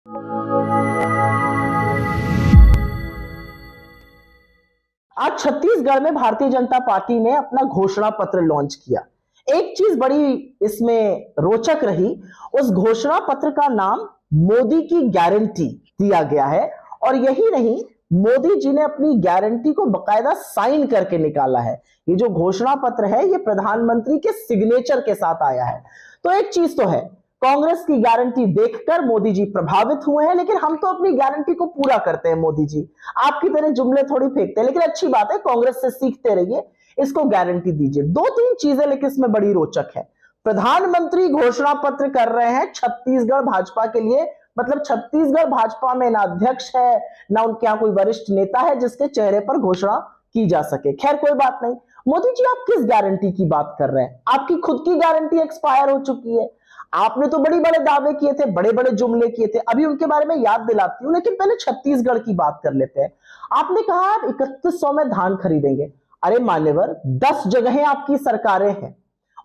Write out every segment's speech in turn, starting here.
आज छत्तीसगढ़ में भारतीय जनता पार्टी ने अपना घोषणा पत्र लॉन्च किया। एक चीज बड़ी इसमें रोचक रही, उस घोषणा पत्र का नाम मोदी की गारंटी दिया गया है। और यही नहीं, मोदी जी ने अपनी गारंटी को बकायदा साइन करके निकाला है। ये जो घोषणा पत्र है ये प्रधानमंत्री के सिग्नेचर के साथ आया है। तो एक चीज तो है, कांग्रेस की गारंटी देखकर मोदी जी प्रभावित हुए हैं, लेकिन हम तो अपनी गारंटी को पूरा करते हैं। मोदी जी आपकी तरह जुमले थोड़ी फेंकते हैं, लेकिन अच्छी बात है, कांग्रेस से सीखते रहिए, इसको गारंटी दीजिए। दो तीन चीजें लेकिन इसमें बड़ी रोचक है। प्रधानमंत्री घोषणा पत्र कर रहे हैं छत्तीसगढ़ भाजपा के लिए, मतलब छत्तीसगढ़ भाजपा में ना अध्यक्ष है ना उनके यहां कोई वरिष्ठ नेता है जिसके चेहरे पर घोषणा की जा सके। खैर कोई बात नहीं। मोदी जी आप किस गारंटी की बात कर रहे हैं? आपकी खुद की गारंटी एक्सपायर हो चुकी है। आपने तो बड़े बड़े दावे किए थे, बड़े बड़े जुमले किए थे, अभी उनके बारे में याद दिलाती हूं, लेकिन पहले छत्तीसगढ़ की बात कर लेते हैं। आपने कहा आप 3100 में धान खरीदेंगे। अरे मान्यवर, 10 जगहें आपकी सरकारें हैं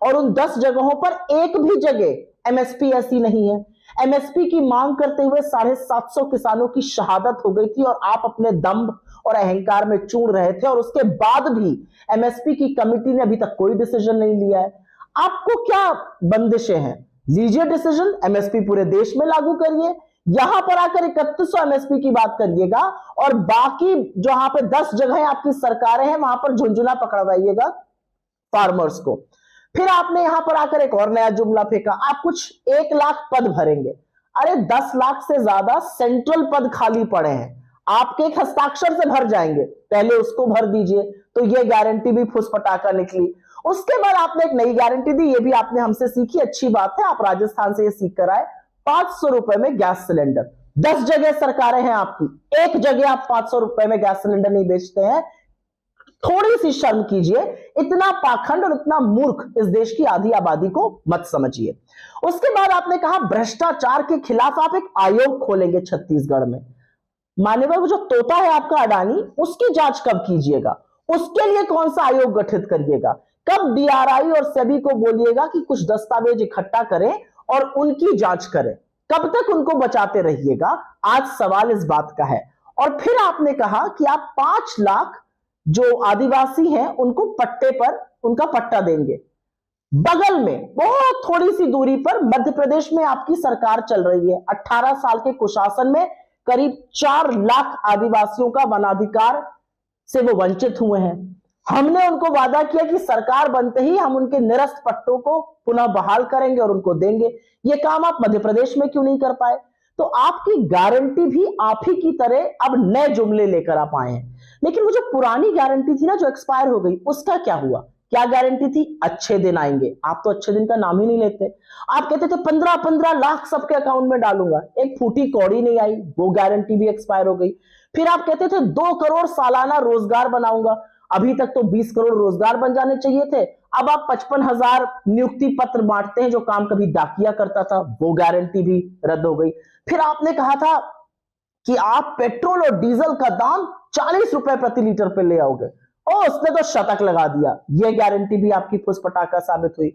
और उन 10 जगहों पर एक भी जगह एमएसपी ऐसी नहीं है। एमएसपी की मांग करते हुए 750 किसानों की शहादत हो गई थी और आप अपने दंभ और अहंकार में चूर रहे थे, और उसके बाद भी एमएसपी की कमिटी ने अभी तक कोई डिसीजन नहीं लिया है। आपको क्या बंदिशें हैं? लीजिए डिसीजन, एमएसपी पूरे देश में लागू करिए, यहां पर आकर 3100 एमएसपी की बात करिएगा, और बाकी जहां पे 10 जगह आपकी सरकारें हैं वहां पर झुंझुना पकड़वाइएगा फार्मर्स को। फिर आपने यहां पर आकर एक और नया जुमला फेंका, आप कुछ 1 लाख पद भरेंगे। अरे 10 लाख से ज्यादा सेंट्रल पद खाली पड़े हैं, आपके एक हस्ताक्षर से भर जाएंगे, पहले उसको भर दीजिए। तो ये गारंटी भी फुसफटाका निकली। उसके बाद आपने एक नई गारंटी दी, ये भी आपने हमसे सीखी, अच्छी बात है, आप राजस्थान से ये सीख कर आए। 500 रुपए में गैस सिलेंडर। 10 जगह सरकारें हैं आपकी, एक जगह आप 500 रुपए में गैस सिलेंडर नहीं बेचते हैं। थोड़ी सी शर्म कीजिए, इतना पाखंड और इतना मूर्ख इस देश की आधी आबादी को मत समझिए। उसके बाद आपने कहा भ्रष्टाचार के खिलाफ आप एक आयोग खोलेंगे छत्तीसगढ़ में। मान्यवर, वो जो तोता है आपका अडानी, उसकी जांच कब कीजिएगा? उसके लिए कौन सा आयोग गठित करिएगा? कब डीआरआई और सेबी को बोलिएगा कि कुछ दस्तावेज इकट्ठा करें और उनकी जांच करें? कब तक उनको बचाते रहिएगा? आज सवाल इस बात का है। और फिर आपने कहा कि आप 5 लाख जो आदिवासी हैं उनको पट्टे पर उनका पट्टा देंगे। बगल में बहुत थोड़ी सी दूरी पर मध्य प्रदेश में आपकी सरकार चल रही है। 18 साल के कुशासन में करीब 4 लाख आदिवासियों का वनाधिकार से वो वंचित हुए हैं। हमने उनको वादा किया कि सरकार बनते ही हम उनके निरस्त पट्टों को पुनः बहाल करेंगे और उनको देंगे। ये काम आप मध्य प्रदेश में क्यों नहीं कर पाए? तो आपकी गारंटी भी आप ही की तरह अब नए जुमले लेकर आप आए हैं। लेकिन वो जो पुरानी गारंटी थी ना, जो एक्सपायर हो गई, उसका क्या हुआ? क्या गारंटी थी? अच्छे दिन आएंगे। आप तो अच्छे दिन का नाम ही नहीं लेते। आप कहते थे 15-15 लाख सबके अकाउंट में डालूंगा, एक फूटी कौड़ी नहीं आई, वो गारंटी भी एक्सपायर हो गई। फिर आप कहते थे 2 करोड़ सालाना रोजगार बनाऊंगा, अभी तक तो 20 करोड़ रोजगार बन जाने चाहिए थे। अब आप 55,000 नियुक्ति पत्र बांटते हैं, जो काम कभी डाकिया करता था, वो गारंटी भी रद्द हो गई। फिर आपने कहा था कि आप पेट्रोल और डीजल का दाम 40 रुपए प्रति लीटर पे ले आओगे, और उसने तो शतक लगा दिया। यह गारंटी भी आपकी फुसफटाका साबित हुई।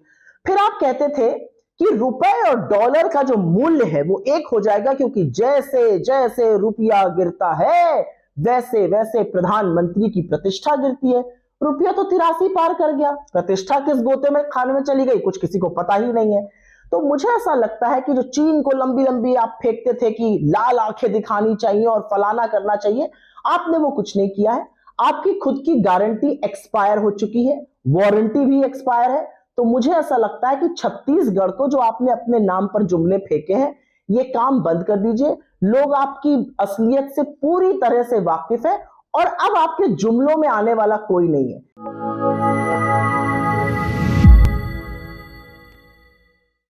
फिर आप कहते थे कि रुपए और डॉलर का जो मूल्य है वो एक हो जाएगा, क्योंकि जैसे जैसे रुपया गिरता है वैसे वैसे प्रधानमंत्री की प्रतिष्ठा गिरती है। रुपया तो 83 पार कर गया, प्रतिष्ठा किस गोते में खाने में चली गई कुछ किसी को पता ही नहीं है। तो मुझे ऐसा लगता है कि जो चीन को लंबी लंबी आप फेंकते थे कि लाल आंखें दिखानी चाहिए और फलाना करना चाहिए, आपने वो कुछ नहीं किया है। आपकी खुद की गारंटी एक्सपायर हो चुकी है, वारंटी भी एक्सपायर है। तो मुझे ऐसा लगता है कि छत्तीसगढ़ को जो आपने अपने नाम पर जुमले फेंके हैं, ये काम बंद कर दीजिए। लोग आपकी असलियत से पूरी तरह से वाकिफ है और अब आपके जुमलों में आने वाला कोई नहीं है।